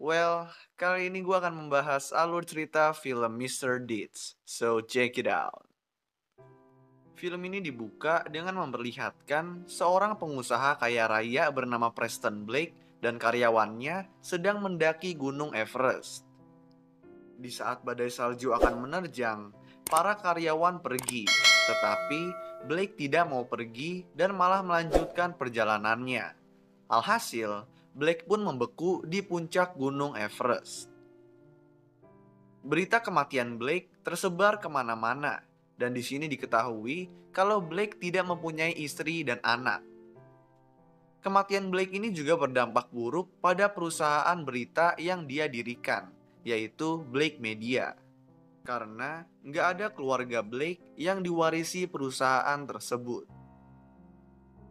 Well, kali ini gue akan membahas alur cerita film Mr. Deeds. So, check it out. Film ini dibuka dengan memperlihatkan seorang pengusaha kaya raya bernama Preston Blake dan karyawannya sedang mendaki Gunung Everest. Di saat badai salju akan menerjang, para karyawan pergi, tetapi Blake tidak mau pergi dan malah melanjutkan perjalanannya. Alhasil, Blake pun membeku di puncak Gunung Everest. Berita kematian Blake tersebar kemana-mana, dan di sini diketahui kalau Blake tidak mempunyai istri dan anak. Kematian Blake ini juga berdampak buruk pada perusahaan berita yang dia dirikan, yaitu Blake Media. Karena nggak ada keluarga Blake yang diwarisi perusahaan tersebut.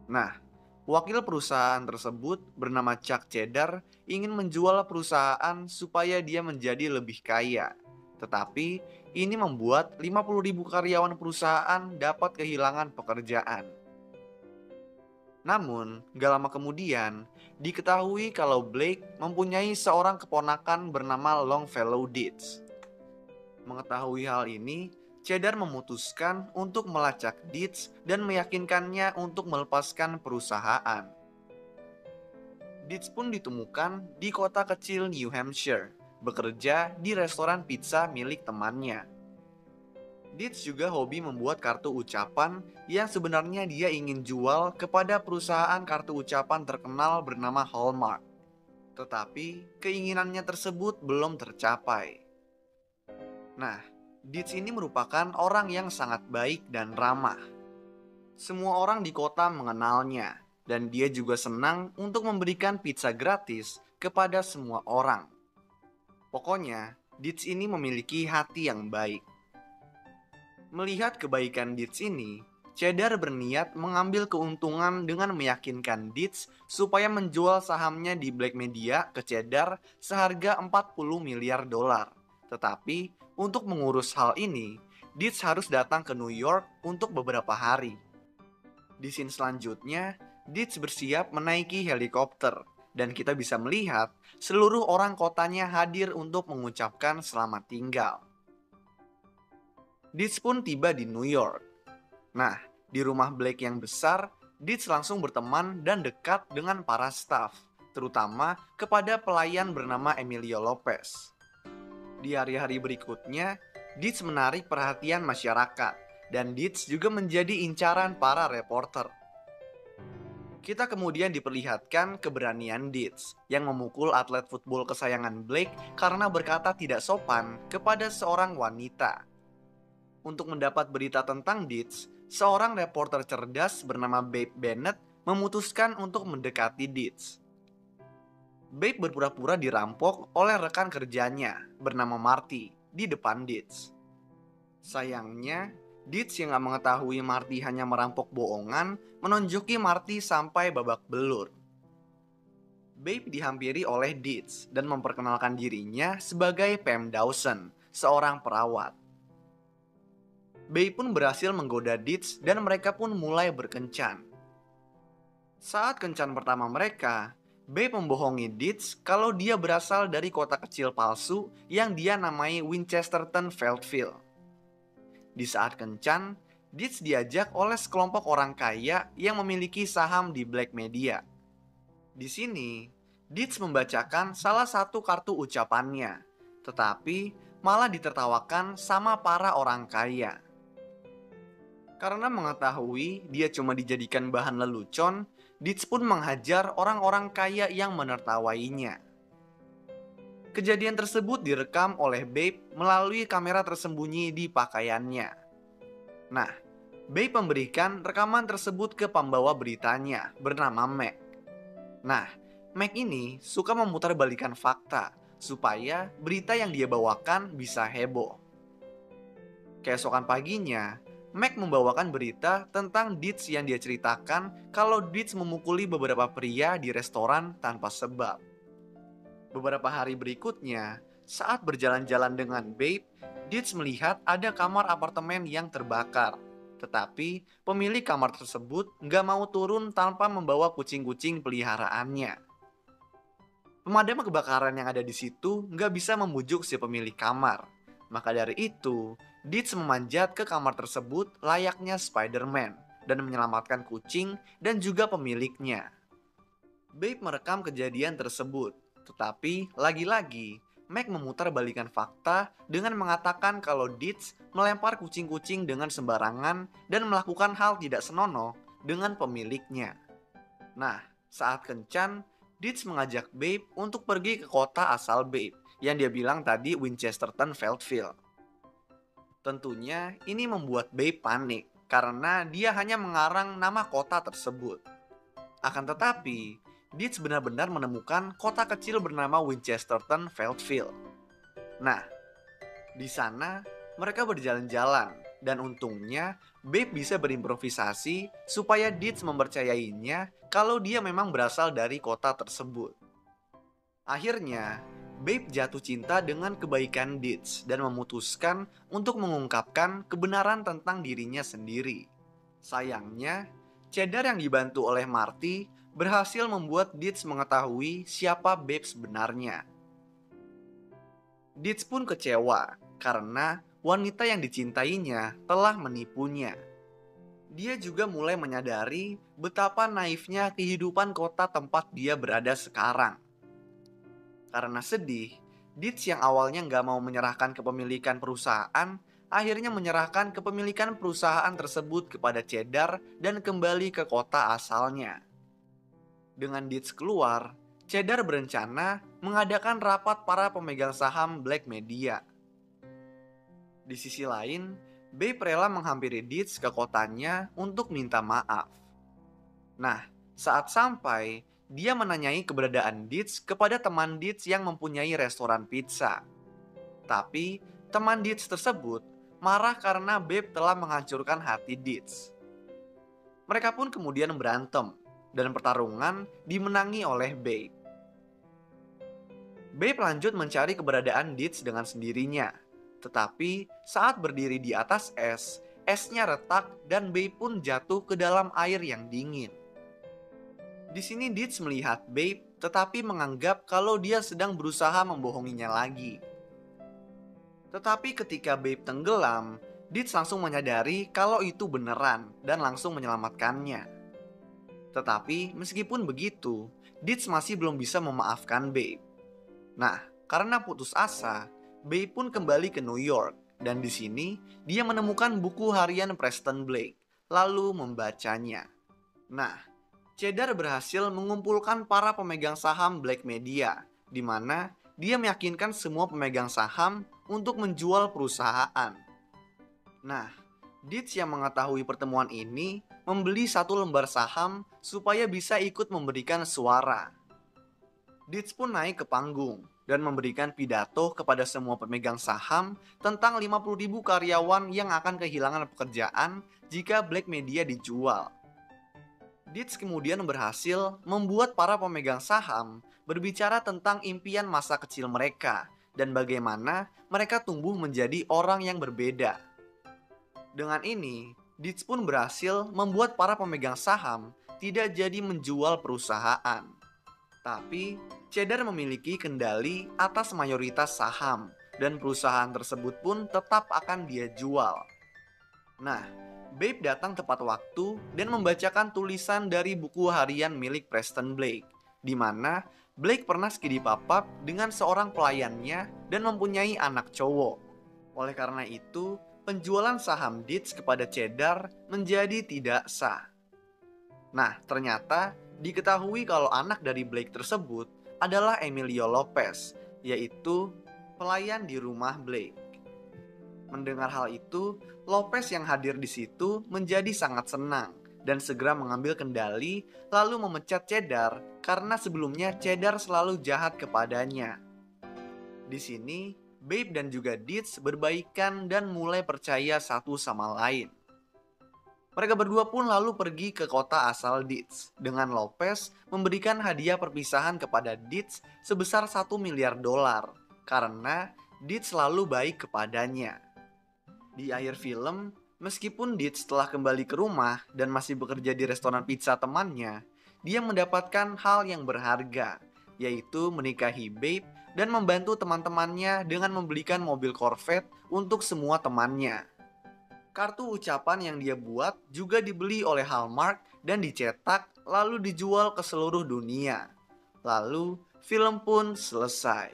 Nah, wakil perusahaan tersebut bernama Chuck Cheddar ingin menjual perusahaan supaya dia menjadi lebih kaya. Tetapi ini membuat 50.000 karyawan perusahaan dapat kehilangan pekerjaan. Namun, gak lama kemudian, diketahui kalau Blake mempunyai seorang keponakan bernama Longfellow Deeds. Mengetahui hal ini, Cheddar memutuskan untuk melacak Deeds dan meyakinkannya untuk melepaskan perusahaan. Deeds pun ditemukan di kota kecil New Hampshire, bekerja di restoran pizza milik temannya. Deeds juga hobi membuat kartu ucapan yang sebenarnya dia ingin jual kepada perusahaan kartu ucapan terkenal bernama Hallmark. Tetapi keinginannya tersebut belum tercapai. Nah, Deeds ini merupakan orang yang sangat baik dan ramah. Semua orang di kota mengenalnya, dan dia juga senang untuk memberikan pizza gratis kepada semua orang. Pokoknya, Deeds ini memiliki hati yang baik. Melihat kebaikan Deeds ini, Cheddar berniat mengambil keuntungan dengan meyakinkan Deeds supaya menjual sahamnya di Black Media ke Cheddar seharga 40 miliar dolar. Tetapi, untuk mengurus hal ini, Deeds harus datang ke New York untuk beberapa hari. Di scene selanjutnya, Deeds bersiap menaiki helikopter, dan kita bisa melihat seluruh orang kotanya hadir untuk mengucapkan selamat tinggal. Deeds pun tiba di New York. Nah, di rumah Blake yang besar, Deeds langsung berteman dan dekat dengan para staf, terutama kepada pelayan bernama Emilio Lopez. Di hari-hari berikutnya, Deeds menarik perhatian masyarakat, dan Deeds juga menjadi incaran para reporter. Kita kemudian diperlihatkan keberanian Deeds yang memukul atlet football kesayangan Blake karena berkata tidak sopan kepada seorang wanita. Untuk mendapat berita tentang Deeds, seorang reporter cerdas bernama Babe Bennett memutuskan untuk mendekati Deeds. Babe berpura-pura dirampok oleh rekan kerjanya bernama Marty di depan Deeds. Sayangnya, Deeds yang gak mengetahui Marty hanya merampok bohongan menunjuki Marty sampai babak belur. Babe dihampiri oleh Deeds dan memperkenalkan dirinya sebagai Pam Dawson, seorang perawat. Babe pun berhasil menggoda Deeds dan mereka pun mulai berkencan. Saat kencan pertama mereka, Babe membohongi Deeds kalau dia berasal dari kota kecil palsu yang dia namai Winchesterton Feldfield. Di saat kencan, Deeds diajak oleh sekelompok orang kaya yang memiliki saham di Black Media. Di sini, Deeds membacakan salah satu kartu ucapannya, tetapi malah ditertawakan sama para orang kaya. Karena mengetahui dia cuma dijadikan bahan lelucon, Deeds pun menghajar orang-orang kaya yang menertawainya. Kejadian tersebut direkam oleh Babe melalui kamera tersembunyi di pakaiannya. Nah, Babe memberikan rekaman tersebut ke pembawa beritanya bernama Mac. Nah, Mac ini suka memutarbalikkan fakta supaya berita yang dia bawakan bisa heboh. Keesokan paginya, Mac membawakan berita tentang Deeds yang dia ceritakan kalau Deeds memukuli beberapa pria di restoran tanpa sebab. Beberapa hari berikutnya, saat berjalan-jalan dengan Babe, Deeds melihat ada kamar apartemen yang terbakar. Tetapi pemilik kamar tersebut nggak mau turun tanpa membawa kucing-kucing peliharaannya. Pemadam kebakaran yang ada di situ nggak bisa membujuk si pemilik kamar. Maka dari itu, Deeds memanjat ke kamar tersebut layaknya Spider-Man dan menyelamatkan kucing dan juga pemiliknya. Babe merekam kejadian tersebut, tetapi lagi-lagi Mac memutarbalikkan fakta dengan mengatakan kalau Deeds melempar kucing-kucing dengan sembarangan dan melakukan hal tidak senonoh dengan pemiliknya. Nah, saat kencan, Deeds mengajak Babe untuk pergi ke kota asal Babe, yang dia bilang tadi Winchesterton Feldfield. Tentunya ini membuat Babe panik, karena dia hanya mengarang nama kota tersebut. Akan tetapi, Deeds benar-benar menemukan kota kecil bernama Winchesterton Feldfield. Nah, di sana mereka berjalan-jalan, dan untungnya Babe bisa berimprovisasi supaya Deeds mempercayainya kalau dia memang berasal dari kota tersebut. Akhirnya, Babe jatuh cinta dengan kebaikan Deeds dan memutuskan untuk mengungkapkan kebenaran tentang dirinya sendiri. Sayangnya, Cheddar yang dibantu oleh Marty berhasil membuat Deeds mengetahui siapa Babe sebenarnya. Deeds pun kecewa karena wanita yang dicintainya telah menipunya. Dia juga mulai menyadari betapa naifnya kehidupan kota tempat dia berada sekarang. Karena sedih, Deeds yang awalnya nggak mau menyerahkan kepemilikan perusahaan, akhirnya menyerahkan kepemilikan perusahaan tersebut kepada Cheddar dan kembali ke kota asalnya. Dengan Deeds keluar, Cheddar berencana mengadakan rapat para pemegang saham Black Media. Di sisi lain, Babe rela menghampiri Deeds ke kotanya untuk minta maaf. Nah, saat sampai, dia menanyai keberadaan Deeds kepada teman Deeds yang mempunyai restoran pizza. Tapi, teman Deeds tersebut marah karena Babe telah menghancurkan hati Deeds. Mereka pun kemudian berantem, dan pertarungan dimenangi oleh Babe. Babe lanjut mencari keberadaan Deeds dengan sendirinya. Tetapi saat berdiri di atas es, esnya retak dan Babe pun jatuh ke dalam air yang dingin. Di sini Deeds melihat Babe, tetapi menganggap kalau dia sedang berusaha membohonginya lagi. Tetapi ketika Babe tenggelam, Deeds langsung menyadari kalau itu beneran dan langsung menyelamatkannya. Tetapi meskipun begitu, Deeds masih belum bisa memaafkan Babe. Nah, karena putus asa, Babe pun kembali ke New York, dan di sini dia menemukan buku harian Preston Blake, lalu membacanya. Nah, Cheddar berhasil mengumpulkan para pemegang saham Black Media, di mana dia meyakinkan semua pemegang saham untuk menjual perusahaan. Nah, Deeds yang mengetahui pertemuan ini membeli satu lembar saham supaya bisa ikut memberikan suara. Deeds pun naik ke panggung dan memberikan pidato kepada semua pemegang saham tentang 50.000 karyawan yang akan kehilangan pekerjaan jika Black Media dijual. Deeds kemudian berhasil membuat para pemegang saham berbicara tentang impian masa kecil mereka dan bagaimana mereka tumbuh menjadi orang yang berbeda. Dengan ini, Deeds pun berhasil membuat para pemegang saham tidak jadi menjual perusahaan. Tapi, Cheddar memiliki kendali atas mayoritas saham dan perusahaan tersebut pun tetap akan dia jual. Nah, Babe datang tepat waktu dan membacakan tulisan dari buku harian milik Preston Blake, di mana Blake pernah skidi papap dengan seorang pelayannya dan mempunyai anak cowok. Oleh karena itu, penjualan saham Deeds kepada Cheddar menjadi tidak sah. Nah, ternyata diketahui kalau anak dari Blake tersebut adalah Emilio Lopez, yaitu pelayan di rumah Blake. Mendengar hal itu, Lopez yang hadir di situ menjadi sangat senang dan segera mengambil kendali lalu memecat Cheddar karena sebelumnya Cheddar selalu jahat kepadanya. Di sini, Babe dan juga Deeds berbaikan dan mulai percaya satu sama lain. Mereka berdua pun lalu pergi ke kota asal Deeds dengan Lopez memberikan hadiah perpisahan kepada Deeds sebesar $1 miliar karena Deeds selalu baik kepadanya. Di akhir film, meskipun Deeds telah kembali ke rumah dan masih bekerja di restoran pizza temannya, dia mendapatkan hal yang berharga, yaitu menikahi Babe dan membantu teman-temannya dengan membelikan mobil Corvette untuk semua temannya. Kartu ucapan yang dia buat juga dibeli oleh Hallmark dan dicetak lalu dijual ke seluruh dunia. Lalu film pun selesai.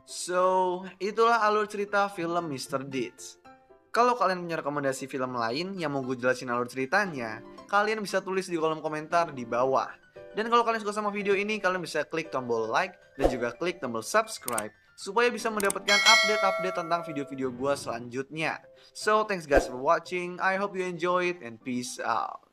So, itulah alur cerita film Mr. Deeds. Kalau kalian punya rekomendasi film lain yang mau gue jelasin alur ceritanya, kalian bisa tulis di kolom komentar di bawah. Dan kalau kalian suka sama video ini, kalian bisa klik tombol like dan juga klik tombol subscribe supaya bisa mendapatkan update-update tentang video-video gue selanjutnya. So, thanks guys for watching. I hope you enjoy it and peace out.